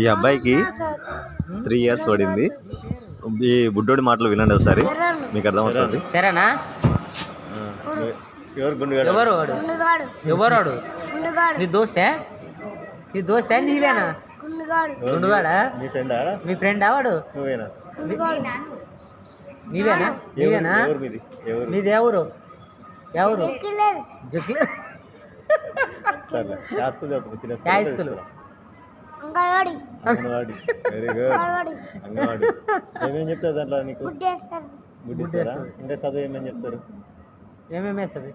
ఈ అబ్బాయికి 3 years పడింది. ఈ బుడ్డోడి మాటలు వినండి ఒకసారి, మీకు అర్థమవుతుంది. సరేనా? ఎవరు వాడు? ఎవరు వాడు? నీ దోస్తే? నీ దోస్తే నీవేనా? గుండుగాడా? మీ ఫ్రెండా వాడు? నీవేనా? నీవేనా? మీది ఎవరు? ఎవరు? Very good. అంగన్వాడి ఏమేమి చెప్తారు దాంట్లో నీకు? గుడ్డిస్తారా? ఇంకా చదువు ఏమేమి చెప్తారు? ఏమేమి వేస్తుంది?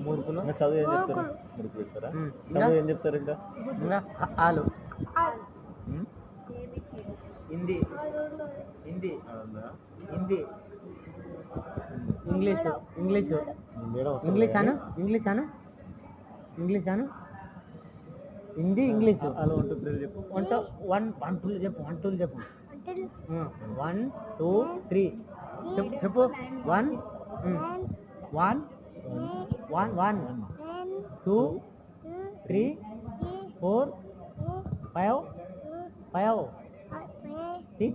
మురుకులు. చదువు ఏం చెప్తారు? మురుకులు ఇస్తారా? చదువు ఏం చెప్తారు? ఇంకా ఆలు, Hindi, Hindi, Hindi, English, English, English అను, ఇంగ్లీష్ అను, ఇంగ్లీష్ అను, హిందీ, ఇంగ్లీష్. అలా 1 2 3 చెప్పు. 1 2 చెప్పు. 1 2 చెప్పు. 1 2 3 చెప్పు. 1 1 1 2 3 4 5 5 6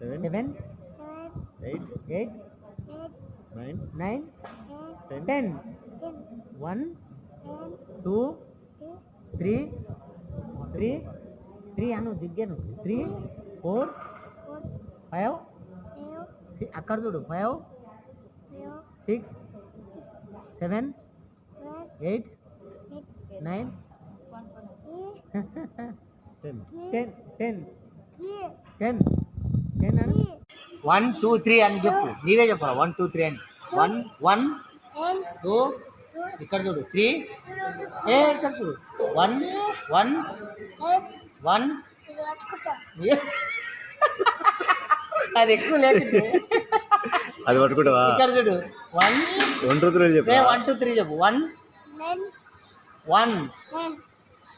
7 8 9 10 1 2 3 అను, దిగ్గాను. 3 4 5 అక్కడ చూడు. 5 6 7 8 9 10 అను. 1 2 3 అని చెప్పు. నీవే చెప్పాలి. 1 2 3 అని. 1 1 2 ఇక్కడ చూడు. 3 ఇక్కడ చూడు. 1 1 1 అది ఎక్కువ లేదు. అది పట్టుకుంటావా? ఇక్కడ చూడు. 1 1 2 3 చెప్పు. 1 2 3 చెప్పు. 1 1